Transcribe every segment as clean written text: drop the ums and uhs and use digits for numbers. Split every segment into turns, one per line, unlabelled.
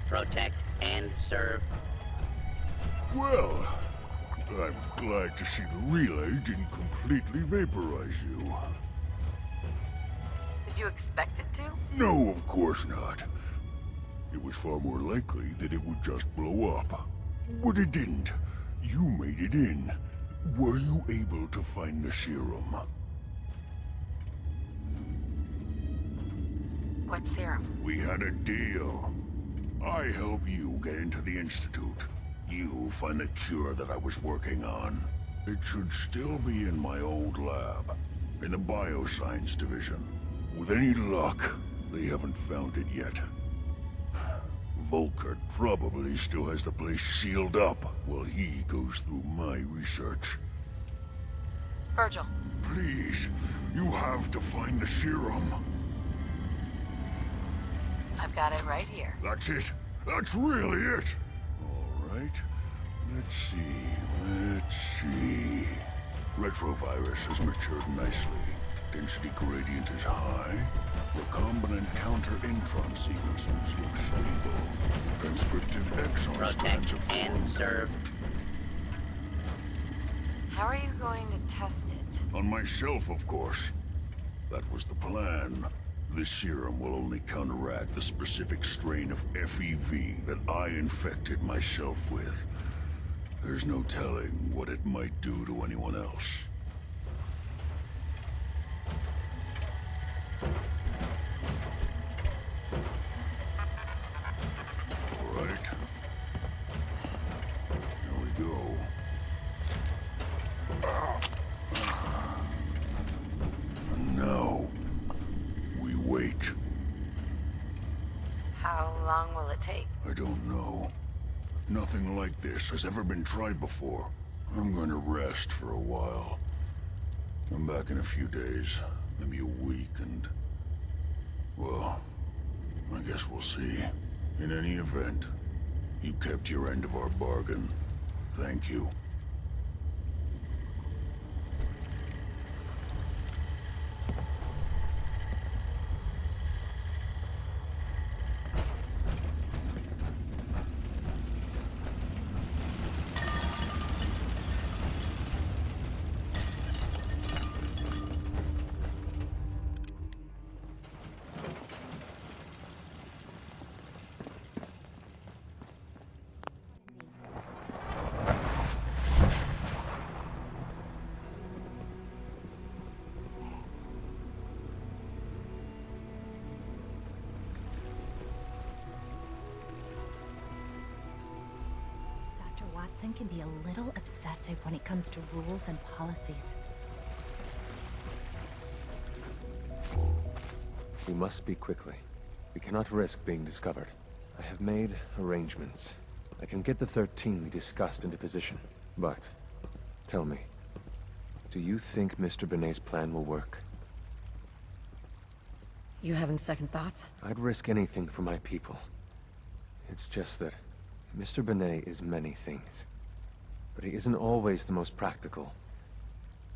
Protect and serve.
Well, I'm glad to see the relay didn't completely vaporize you.
Did you expect it to?
No, of course not. It was far more likely that it would just blow up. But it didn't. You made it in. Were you able to find the serum?
What serum?
We had a deal. I help you get into the Institute. You find the cure that I was working on. It should still be in my old lab, in the Bioscience Division. With any luck, they haven't found it yet. Volkert probably still has the place sealed up while he goes through my research.
Virgil.
Please, you have to find the serum.
I've got it right here.
That's it. That's really it. All right. Let's see. Retrovirus has matured nicely. Density gradient is high. Recombinant counter-intron sequences look stable. Transcriptive exon strands have
Protect and
formed.
serve.
How are you going to test it?
On myself, of course. That was the plan. This serum will only counteract the specific strain of FEV that I infected myself with. There's no telling what it might do to anyone else. All right. Here we go. And now, we wait.
How long will it take?
I don't know. Nothing like this has ever been tried before. I'm going to rest for a while. I'm back in a few days, maybe a week, and... well, I guess we'll see. In any event, you kept your end of our bargain. Thank you.
Watson can be a little obsessive when it comes to rules and policies.
We must speak quickly. We cannot risk being discovered. I have made arrangements. I can get the 13 we discussed into position. But, tell me, do you think Mr. Benet's plan will work?
You having second thoughts?
I'd risk anything for my people. It's just that Mr. Benet is many things, but he isn't always the most practical.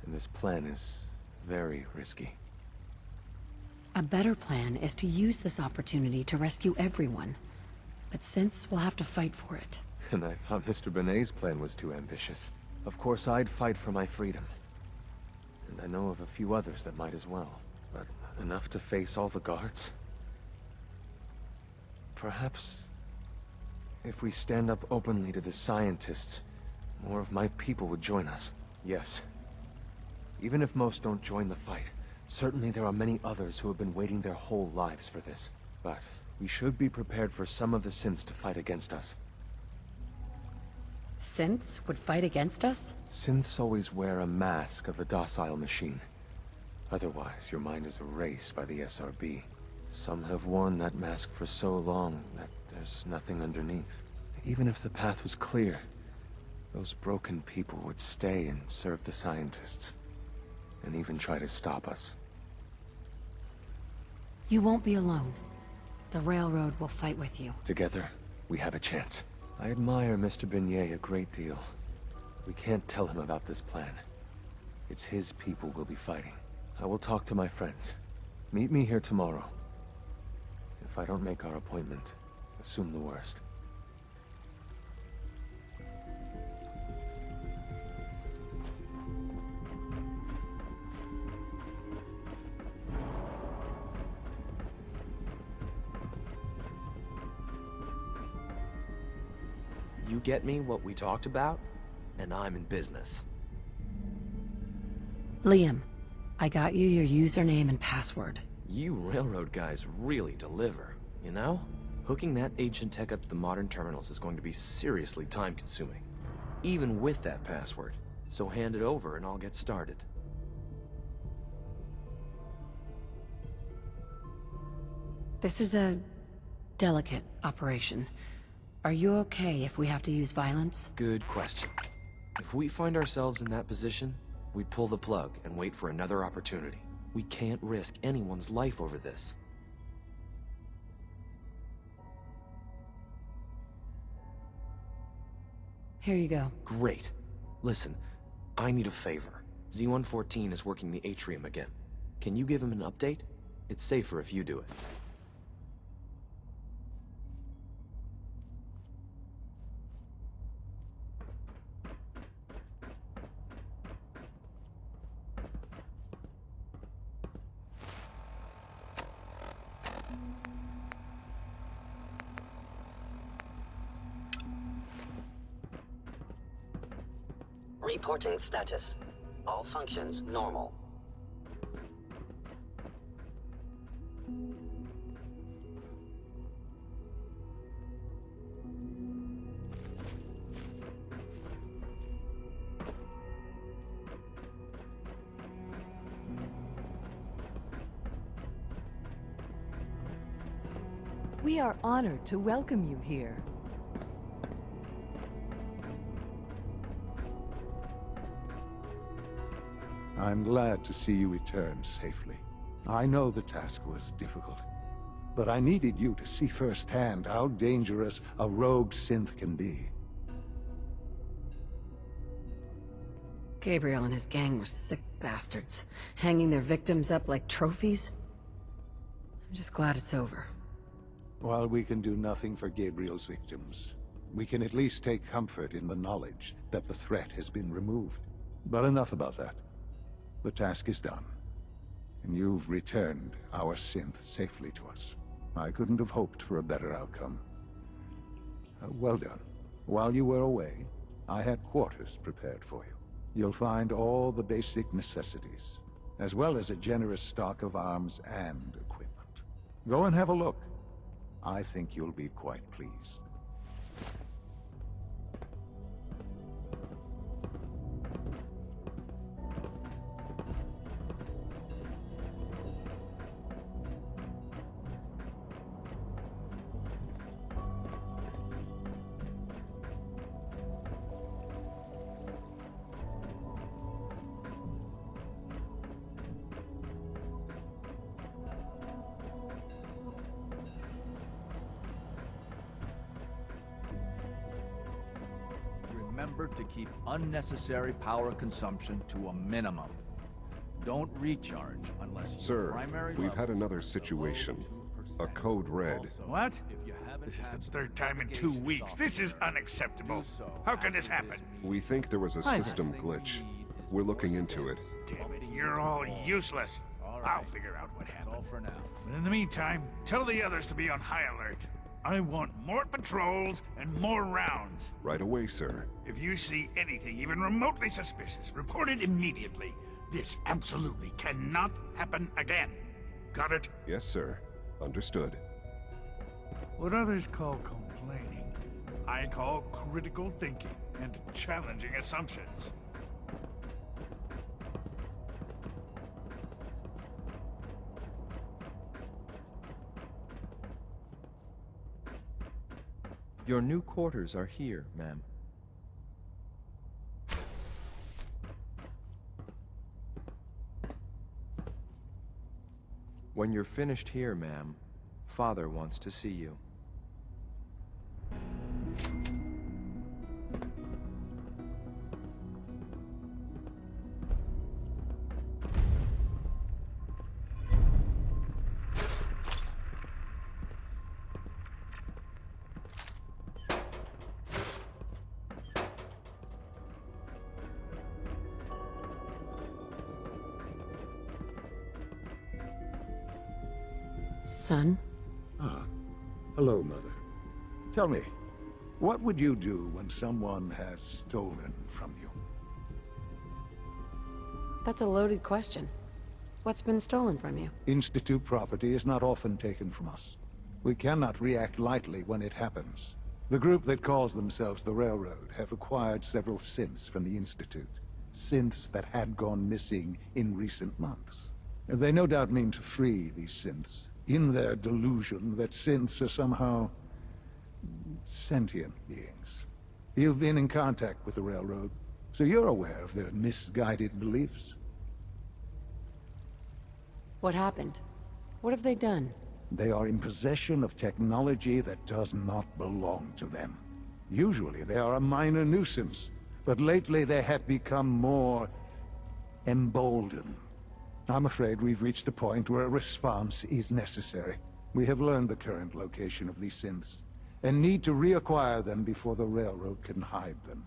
And this plan is very risky.
A better plan is to use this opportunity to rescue everyone. But since we'll have to fight for it.
And I thought Mr. Benet's plan was too ambitious. Of course I'd fight for my freedom. And I know of a few others that might as well. But enough to face all the guards? Perhaps if we stand up openly to the scientists, more of my people would join us. Yes. Even if most don't join the fight, certainly there are many others who have been waiting their whole lives for this. But we should be prepared for some of the synths to fight against us.
Synths would fight against us?
Synths always wear a mask of the docile machine. Otherwise, your mind is erased by the SRB. Some have worn that mask for so long that there's nothing underneath. Even if the path was clear, those broken people would stay and serve the scientists, and even try to stop us.
You won't be alone. The Railroad will fight with you.
Together, we have a chance. I admire Mr. Beignet a great deal. We can't tell him about this plan. It's his people we'll be fighting. I will talk to my friends. Meet me here tomorrow. If I don't make our appointment, assume the worst.
You get me what we talked about, and I'm in business.
Liam, I got you your username and password.
You railroad guys really deliver, you know? Hooking that ancient tech up to the modern terminals is going to be seriously time-consuming, even with that password. So hand it over and I'll get started.
This is a delicate operation. Are you okay if we have to use violence?
Good question. If we find ourselves in that position, we'd pull the plug and wait for another opportunity. We can't risk anyone's life over this.
Here you go.
Great. Listen, I need a favor. Z1-14 is working the atrium again. Can you give him an update? It's safer if you do it.
Reporting status. All functions normal.
We are honored to welcome you here.
I'm glad to see you return safely. I know the task was difficult, but I needed you to see firsthand how dangerous a rogue synth can be.
Gabriel and his gang were sick bastards, hanging their victims up like trophies. I'm just glad it's over.
While we can do nothing for Gabriel's victims, we can at least take comfort in the knowledge that the threat has been removed. But enough about that. The task is done, and you've returned our synth safely to us. I couldn't have hoped for a better outcome. Well done. While you were away, I had quarters prepared for you. You'll find all the basic necessities, as well as a generous stock of arms and equipment. Go and have a look. I think you'll be quite pleased.
Remember to keep unnecessary power consumption to a minimum. Don't recharge unless your
Sir,
primary
we've had
levels
another
are
situation.
below
A code red.
Also,
What?
if you haven't
This is the
patched
third time in 2
communications
weeks. This is
software,
unacceptable.
do so
How could this
after
happen?
We think there was a
Hi there.
system glitch. We're looking into it.
Damn it, you're all useless.
All right.
I'll figure out what
That's
happened.
all for now.
But in the meantime, tell the others to be on high alert. I want more patrols and more rounds.
Right away, sir.
If you see anything even remotely suspicious, report it immediately. This absolutely cannot happen again. Got it?
Yes, sir. Understood.
What others call complaining, I call critical thinking and challenging assumptions.
Your new quarters are here, ma'am. When you're finished here, ma'am, Father wants to see you.
Son?
Ah. Hello, Mother. Tell me, what would you do when someone has stolen from you?
That's a loaded question. What's been stolen from you?
Institute property is not often taken from us. We cannot react lightly when it happens. The group that calls themselves the Railroad have acquired several synths from the Institute. Synths that had gone missing in recent months. They no doubt mean to free these synths, in their delusion that synths are somehow sentient beings. You've been in contact with the Railroad, so you're aware of their misguided beliefs.
What happened? What have they done?
They are in possession of technology that does not belong to them. Usually they are a minor nuisance, but lately they have become more emboldened. I'm afraid we've reached the point where a response is necessary. We have learned the current location of these synths, and need to reacquire them before the Railroad can hide them.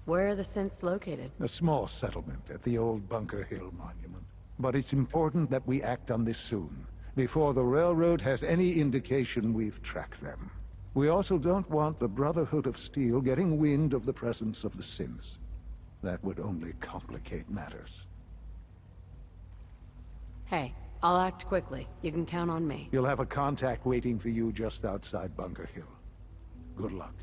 Where are the synths located?
A small settlement at the old Bunker Hill Monument. But it's important that we act on this soon, before the Railroad has any indication we've tracked them. We also don't want the Brotherhood of Steel getting wind of the presence of the synths. That would only complicate matters.
Hey, I'll act quickly. You can count on me.
You'll have a contact waiting for you just outside Bunker Hill. Good luck.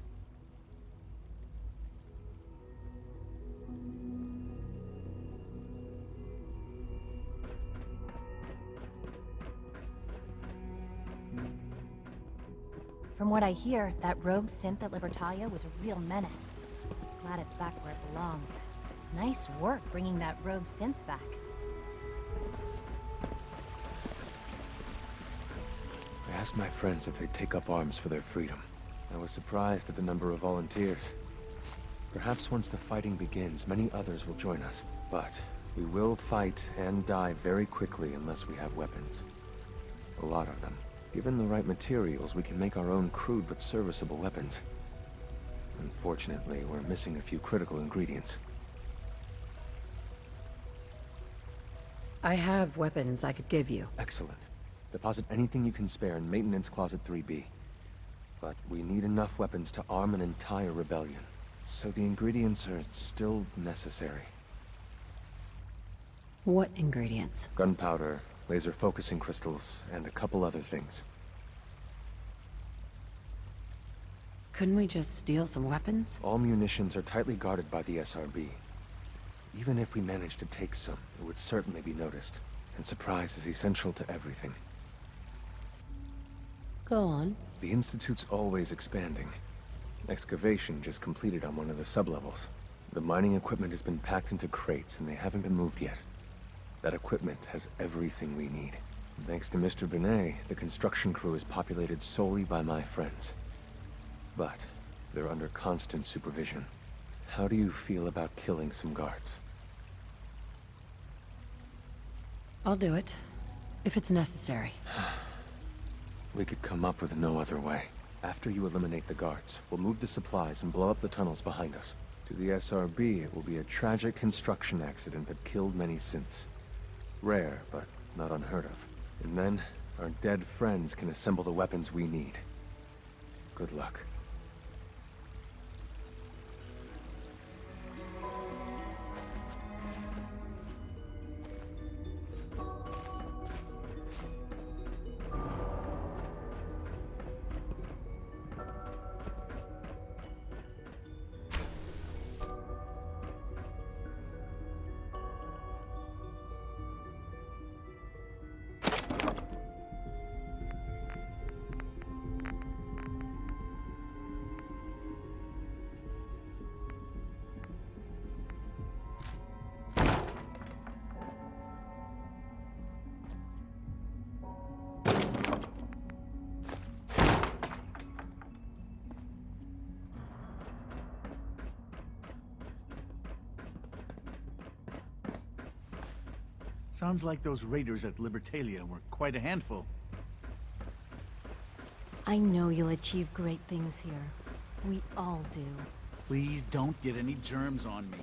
From what I hear, that rogue synth at Libertalia was a real menace. Glad it's back where it belongs. Nice work bringing that rogue synth back.
I asked my friends if they'd take up arms for their freedom. I was surprised at the number of volunteers. Perhaps once the fighting begins, many others will join us. But we will fight and die very quickly unless we have weapons. A lot of them. Given the right materials, we can make our own crude but serviceable weapons. Unfortunately, we're missing a few critical ingredients.
I have weapons I could give you.
Excellent. Deposit anything you can spare in Maintenance Closet 3B. But we need enough weapons to arm an entire rebellion. So the ingredients are still necessary.
What ingredients?
Gunpowder, laser focusing crystals, and a couple other things.
Couldn't we just steal some weapons?
All munitions are tightly guarded by the SRB. Even if we managed to take some, it would certainly be noticed. And surprise is essential to everything.
Go on.
The Institute's always expanding. Excavation just completed on one of the sublevels. The mining equipment has been packed into crates, and they haven't been moved yet. That equipment has everything we need. Thanks to Mr. Binet, the construction crew is populated solely by my friends. But they're under constant supervision. How do you feel about killing some guards?
I'll do it. If it's necessary.
We could come up with no other way. After you eliminate the guards, we'll move the supplies and blow up the tunnels behind us. To the SRB, it will be a tragic construction accident that killed many synths. Rare, but not unheard of. And then, our dead friends can assemble the weapons we need. Good luck.
Sounds like those raiders at Libertalia were quite a handful.
I know you'll achieve great things here. We all do.
Please don't get any germs on me.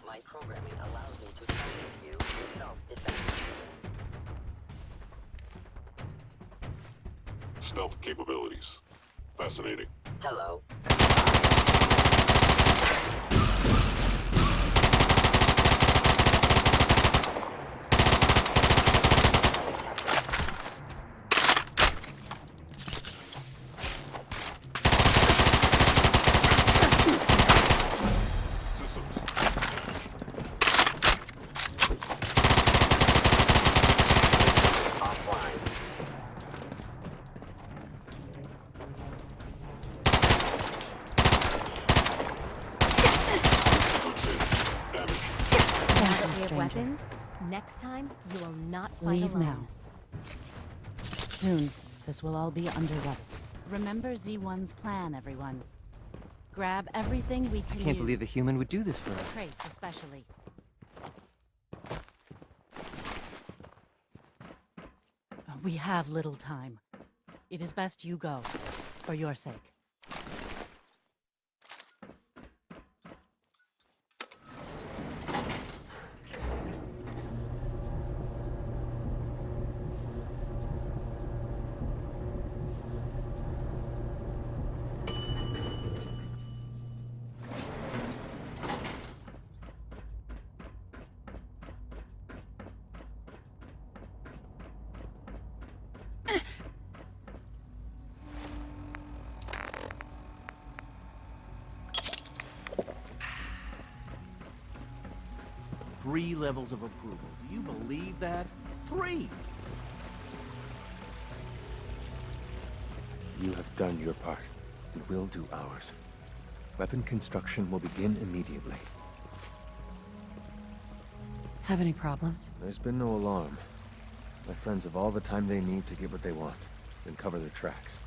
My programming allows me to target you in self-defense.
Stealth capabilities. Fascinating.
Hello.
Weapons? Next time, you will not fight
Leave
alone.
now. Soon, this will all be underway.
Remember Z1's plan, everyone. Grab everything we can
I can't believe a human would do this for us.
Crates, especially. We have little time. It is best you go, for your sake.
Three levels of approval. Do you believe that? 3!
You have done your part, and we'll do ours. Weapon construction will begin immediately.
Have any problems?
There's been no alarm. My friends have all the time they need to get what they want, then cover their tracks.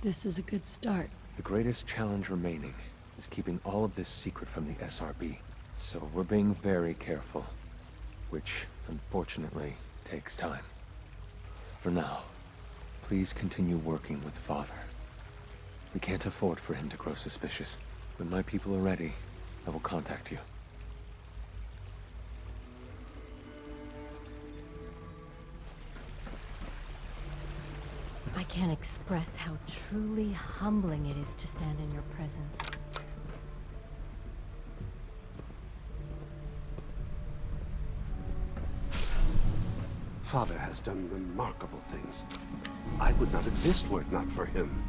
This is a good start.
The greatest challenge remaining is keeping all of this secret from the SRB. So we're being very careful, which, unfortunately, takes time. For now, please continue working with Father. We can't afford for him to grow suspicious. When my people are ready, I will contact you.
I can't express how truly humbling it is to stand in your presence.
Father has done remarkable things. I would not exist were it not for him.